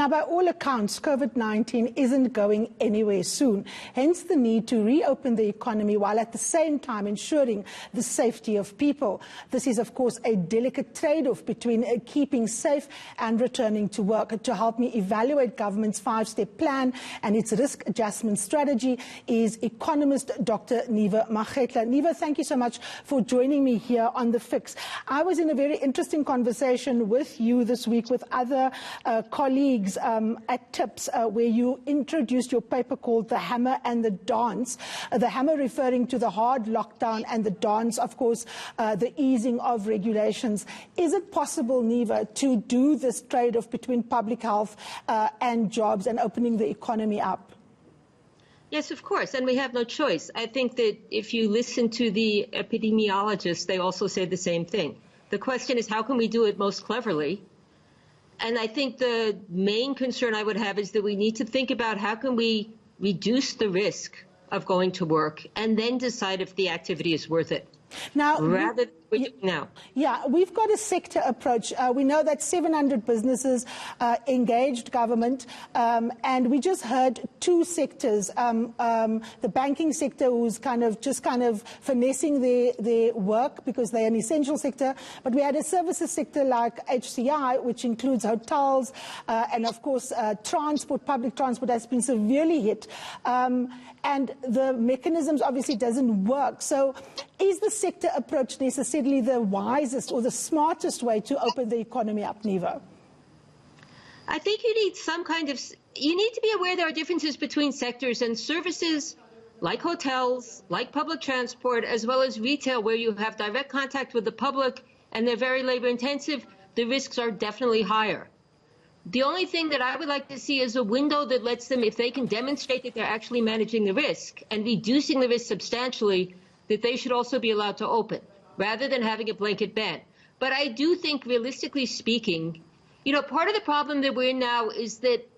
Now, by all accounts, COVID-19 isn't going anywhere soon, hence the need to reopen the economy while at the same time ensuring the safety of people. This is, of course, a delicate trade-off between keeping safe and returning to work. To help me evaluate government's five-step plan and its risk adjustment strategy is economist Dr. Niva Makgetla. Niva, thank you so much for joining me here on The Fix. I was in a very interesting conversation with you this week with other colleagues at TIPS where you introduced your paper called The Hammer and the Dance. The hammer referring to the hard lockdown and the dance, of course, the easing of regulations. Is it possible, Niva, to do this trade-off between public health and jobs and opening the economy up? Yes, of course, and we have no choice. I think that if you listen to the epidemiologists, they also say the same thing. The question is, how can we do it most cleverly? And I think the main concern I would have is that we need to think about how can we reduce the risk of going to work and then decide if the activity is worth it. Now, rather than we do now. Yeah, we've got a sector approach. We know that 700 businesses engaged government, and we just heard two sectors. The banking sector, who's kind of finessing their work because they're an essential sector, but we had a services sector like HCI, which includes hotels, and of course transport. Public transport has been severely hit, and the mechanisms obviously doesn't work. So is the sector approach necessarily the wisest or the smartest way to open the economy up, Niva? I think you need you need to be aware there are differences between sectors, and services like hotels, like public transport, as well as retail, where you have direct contact with the public and they're very labor intensive, the risks are definitely higher. The only thing that I would like to see is a window that lets them, if they can demonstrate that they're actually managing the risk and reducing the risk substantially, that they should also be allowed to open, rather than having a blanket ban. But I do think, realistically speaking, part of the problem that we're in now is that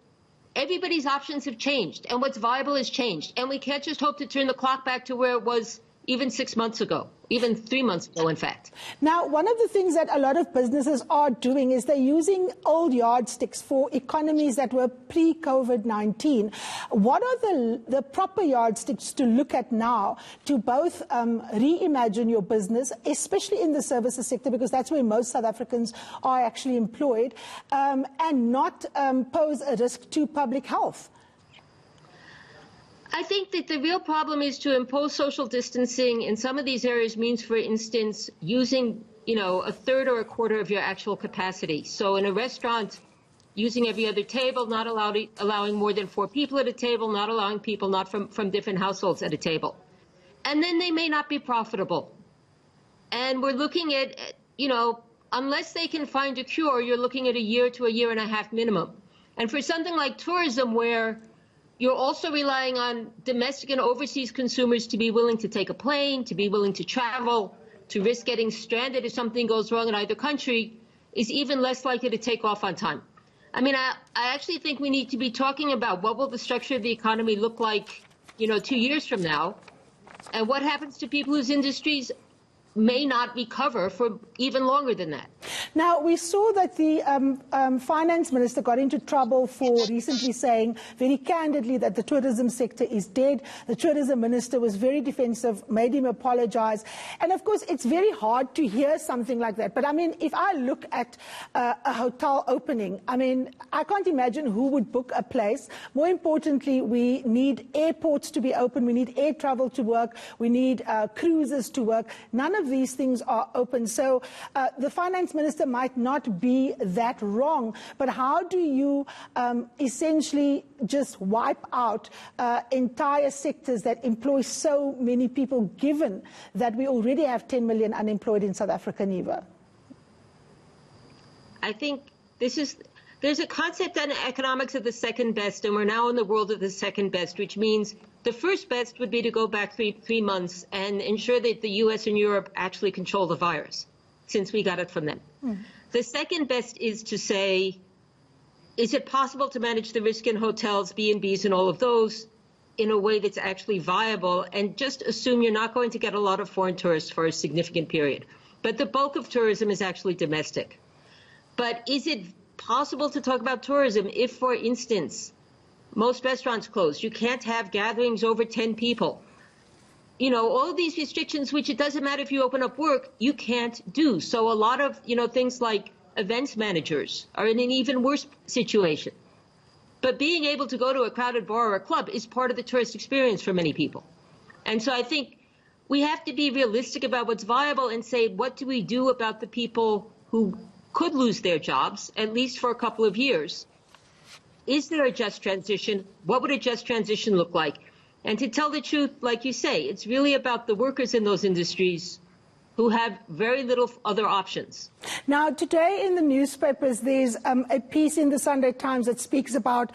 everybody's options have changed, and what's viable has changed. And we can't just hope to turn the clock back to where it was even 6 months ago, even 3 months ago, in fact. Now, one of the things that a lot of businesses are doing is they're using old yardsticks for economies that were pre-COVID-19. What are the proper yardsticks to look at now to both reimagine your business, especially in the services sector, because that's where most South Africans are actually employed, and not pose a risk to public health? I think that the real problem is to impose social distancing in some of these areas means, for instance, using, a third or a quarter of your actual capacity. So in a restaurant, using every other table, not allowing more than 4 people at a table, not allowing people not from different households at a table. And then they may not be profitable. And we're looking at, unless they can find a cure, you're looking at a year to a year and a half minimum. And for something like tourism, where you're also relying on domestic and overseas consumers to be willing to take a plane, to be willing to travel, to risk getting stranded if something goes wrong in either country, is even less likely to take off on time. I mean, I actually think we need to be talking about what will the structure of the economy look like, 2 years from now, and what happens to people whose industries may not recover for even longer than that. Now, we saw that the finance minister got into trouble for recently saying very candidly that the tourism sector is dead. The tourism minister was very defensive, made him apologize. And of course, it's very hard to hear something like that. But I mean, if I look at a hotel opening, I mean, I can't imagine who would book a place. More importantly, we need airports to be open. We need air travel to work. We need cruises to work. None of these things are open. So the finance minister might not be that wrong, but how do you essentially just wipe out entire sectors that employ so many people, given that we already have 10 million unemployed in South Africa, Niva? I think there's a concept on economics of the second best, and we're now in the world of the second best, which means the first best would be to go back three months and ensure that the U.S. and Europe actually control the virus, since we got it from them. The second best is to say, is it possible to manage the risk in hotels, B&Bs, and all of those in a way that's actually viable, and just assume you're not going to get a lot of foreign tourists for a significant period. But the bulk of tourism is actually domestic. But is it possible to talk about tourism if, for instance, most restaurants close. You can't have gatherings over 10 people. You know, all of these restrictions, which it doesn't matter if you open up work, you can't do. So a lot of, things like events managers are in an even worse situation. But being able to go to a crowded bar or a club is part of the tourist experience for many people. And so I think we have to be realistic about what's viable and say, what do we do about the people who could lose their jobs, at least for a couple of years? Is there a just transition? What would a just transition look like? And to tell the truth, like you say, it's really about the workers in those industries who have very little other options. Now, today in the newspapers, there's a piece in the Sunday Times that speaks about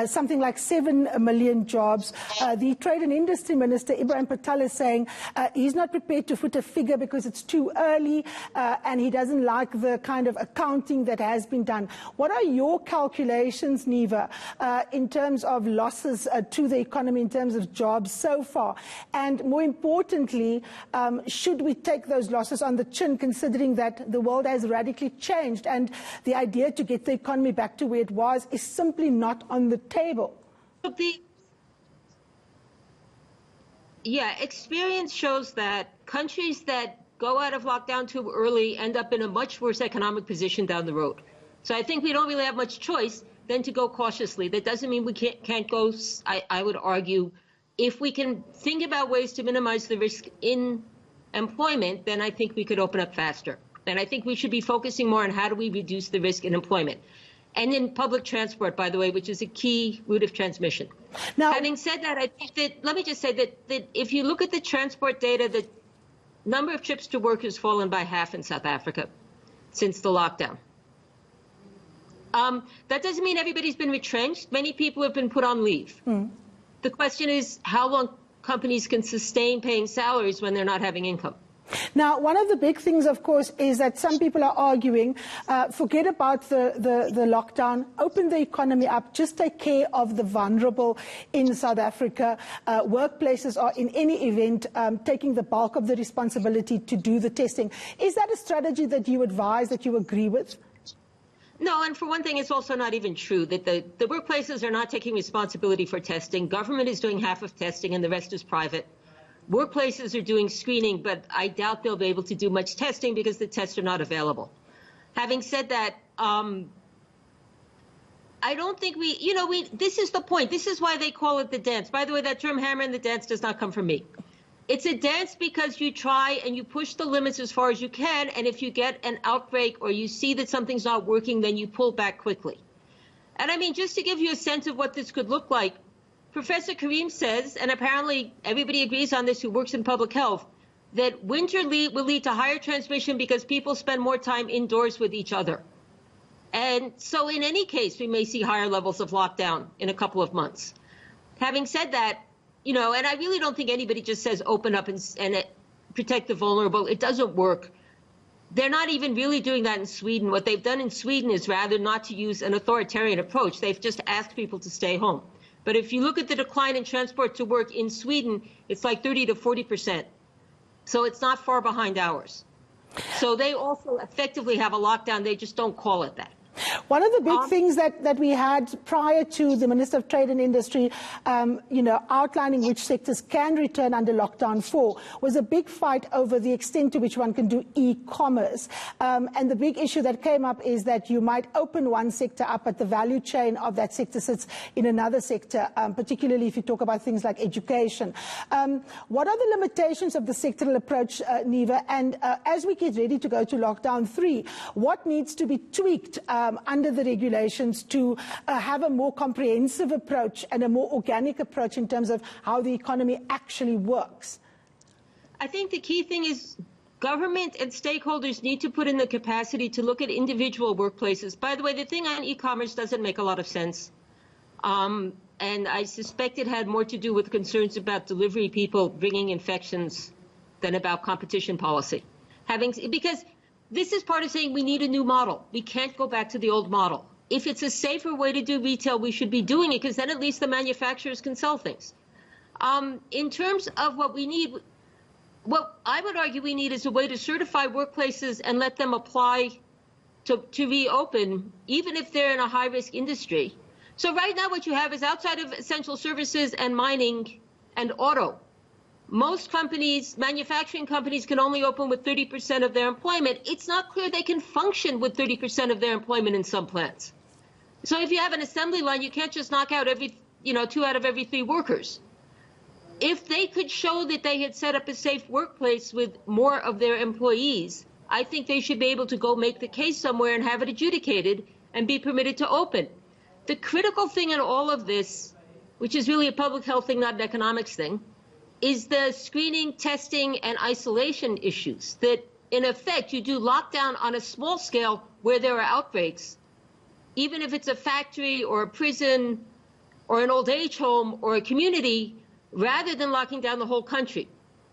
something like 7 million jobs. The Trade and Industry Minister, Ibrahim Patel, is saying he's not prepared to put a figure because it's too early and he doesn't like the kind of accounting that has been done. What are your calculations, Niva, in terms of losses to the economy, in terms of jobs so far? And more importantly, should we take those losses on the chin, considering that the world has radically changed and the idea to get the economy back to where it was is simply not on the table? Experience shows that countries that go out of lockdown too early end up in a much worse economic position down the road. So I think we don't really have much choice than to go cautiously. That doesn't mean we can't go, I would argue, if we can think about ways to minimize the risk in employment, then I think we could open up faster. And I think we should be focusing more on how do we reduce the risk in employment. And in public transport, by the way, which is a key route of transmission. Now, having said that, I think that, let me just say that if you look at the transport data, the number of trips to work has fallen by half in South Africa since the lockdown. That doesn't mean everybody's been retrenched. Many people have been put on leave. The question is how long companies can sustain paying salaries when they're not having income. Now, one of the big things, of course, is that some people are arguing, forget about the lockdown, open the economy up, just take care of the vulnerable in South Africa. Workplaces are, in any event, taking the bulk of the responsibility to do the testing. Is that a strategy that you advise, that you agree with? No, and for one thing, it's also not even true that the workplaces are not taking responsibility for testing. Government is doing half of testing and the rest is private. Workplaces are doing screening, but I doubt they'll be able to do much testing because the tests are not available. Having said that, I don't think this is the point. This is why they call it the dance. By the way, that term hammer and the dance does not come from me. It's a dance because you try and you push the limits as far as you can, and if you get an outbreak or you see that something's not working, then you pull back quickly. And I mean, just to give you a sense of what this could look like, Professor Karim says, and apparently everybody agrees on this who works in public health, that winter will lead to higher transmission because people spend more time indoors with each other. And so in any case, we may see higher levels of lockdown in a couple of months. Having said that, and I really don't think anybody just says open up and protect the vulnerable. It doesn't work. They're not even really doing that in Sweden. What they've done in Sweden is rather not to use an authoritarian approach. They've just asked people to stay home. But if you look at the decline in transport to work in Sweden, it's like 30 to 40%. So it's not far behind ours. So they also effectively have a lockdown. They just don't call it that. One of the big things that we had prior to the Minister of Trade and Industry, outlining which sectors can return under lockdown 4, was a big fight over the extent to which one can do e-commerce. And the big issue that came up is that you might open one sector up, but the value chain of that sector sits in another sector, particularly if you talk about things like education. What are the limitations of the sectoral approach, Niva? And as we get ready to go to lockdown 3, what needs to be tweaked under the regulations to have a more comprehensive approach and a more organic approach in terms of how the economy actually works? I think the key thing is government and stakeholders need to put in the capacity to look at individual workplaces. By the way, the thing on e-commerce doesn't make a lot of sense. And I suspect it had more to do with concerns about delivery people bringing infections than about competition policy. Because this is part of saying we need a new model. We can't go back to the old model. If it's a safer way to do retail, we should be doing it because then at least the manufacturers can sell things. In terms of what we need, what I would argue we need is a way to certify workplaces and let them apply to reopen, even if they're in a high-risk industry. So right now what you have is outside of essential services and mining and auto, most companies, manufacturing companies, can only open with 30% of their employment. It's not clear they can function with 30% of their employment in some plants. So if you have an assembly line, you can't just knock out 2 out of every 3 workers. If they could show that they had set up a safe workplace with more of their employees, I think they should be able to go make the case somewhere and have it adjudicated and be permitted to open. The critical thing in all of this, which is really a public health thing, not an economics thing, is the screening, testing, and isolation issues. That, in effect, you do lockdown on a small scale where there are outbreaks, even if it's a factory or a prison or an old age home or a community, rather than locking down the whole country.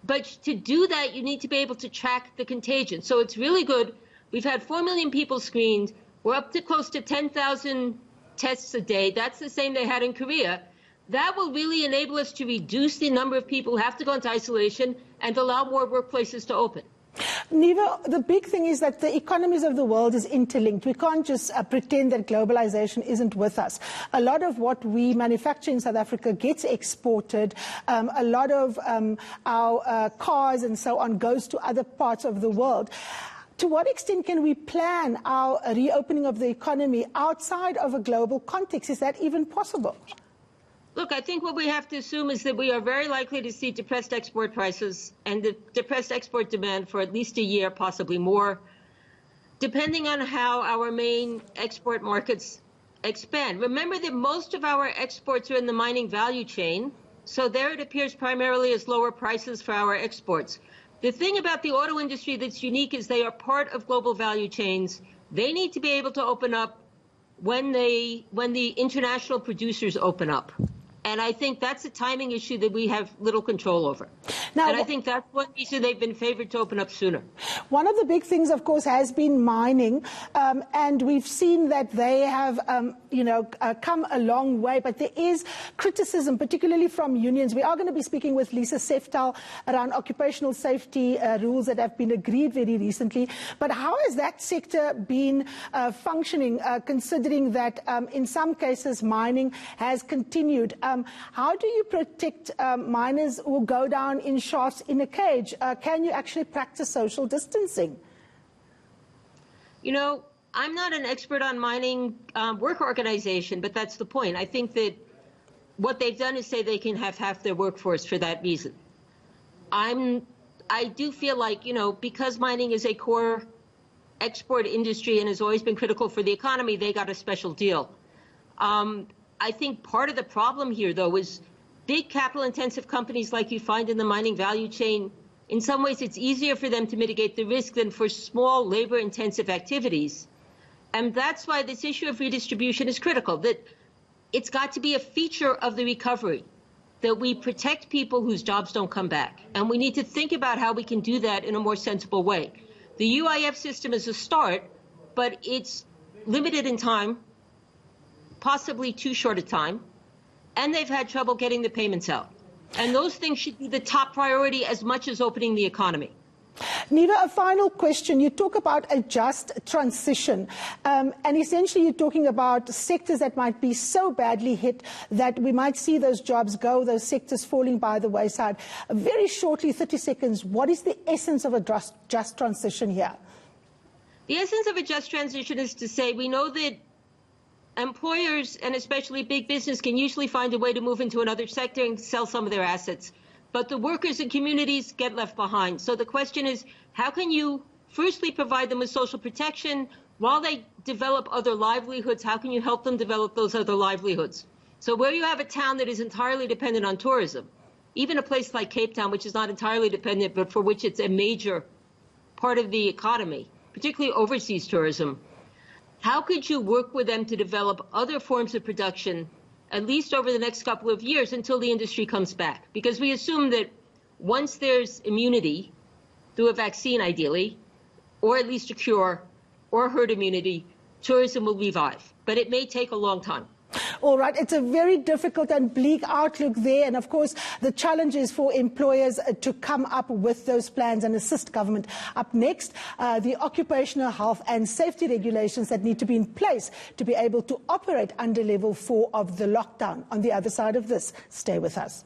But to do that, you need to be able to track the contagion. So it's really good. We've had 4 million people screened. We're up to close to 10,000 tests a day. That's the same they had in Korea. That will really enable us to reduce the number of people who have to go into isolation and allow more workplaces to open. Neva, the big thing is that the economies of the world is interlinked. We can't just pretend that globalization isn't with us. A lot of what we manufacture in South Africa gets exported. A lot of our cars and so on goes to other parts of the world. To what extent can we plan our reopening of the economy outside of a global context? Is that even possible? Look, I think what we have to assume is that we are very likely to see depressed export prices and depressed export demand for at least a year, possibly more, depending on how our main export markets expand. Remember that most of our exports are in the mining value chain, so there it appears primarily as lower prices for our exports. The thing about the auto industry that's unique is they are part of global value chains. They need to be able to open up when the international producers open up. And I think that's a timing issue that we have little control over. Now, and I think that's one reason they've been favored to open up sooner. One of the big things, of course, has been mining. And we've seen that they have, come a long way. But there is criticism, particularly from unions. We are going to be speaking with Lisa Seftel around occupational safety rules that have been agreed very recently. But how has that sector been functioning, considering that in some cases mining has continued? How do you protect miners who go down in shafts in a cage? Can you actually practice social distancing? You know, I'm not an expert on mining work organization, but that's the point. I think that what they've done is say they can have half their workforce for that reason. I do feel like, because mining is a core export industry and has always been critical for the economy, they got a special deal. I think part of the problem here, though, is big capital-intensive companies like you find in the mining value chain. In some ways, it's easier for them to mitigate the risk than for small labor-intensive activities. And that's why this issue of redistribution is critical, that it's got to be a feature of the recovery, that we protect people whose jobs don't come back. And we need to think about how we can do that in a more sensible way. The UIF system is a start, but it's limited in time, possibly too short a time, and they've had trouble getting the payments out. And those things should be the top priority as much as opening the economy. Neva, a final question. You talk about a just transition, and essentially you're talking about sectors that might be so badly hit that we might see those jobs go, those sectors falling by the wayside. Very shortly, 30 seconds, what is the essence of a just transition here? The essence of a just transition is to say we know that employers, and especially big business, can usually find a way to move into another sector and sell some of their assets. But the workers and communities get left behind. So the question is, how can you firstly provide them with social protection while they develop other livelihoods? How can you help them develop those other livelihoods? So where you have a town that is entirely dependent on tourism, even a place like Cape Town, which is not entirely dependent, but for which it's a major part of the economy, particularly overseas tourism, how could you work with them to develop other forms of production, at least over the next couple of years until the industry comes back? Because we assume that once there's immunity, through a vaccine ideally, or at least a cure, or herd immunity, tourism will revive. But it may take a long time. All right, it's a very difficult and bleak outlook there, and of course the challenge is for employers to come up with those plans and assist government. Up next, the occupational health and safety regulations that need to be in place to be able to operate under level 4 of the lockdown. On the other side of this, stay with us.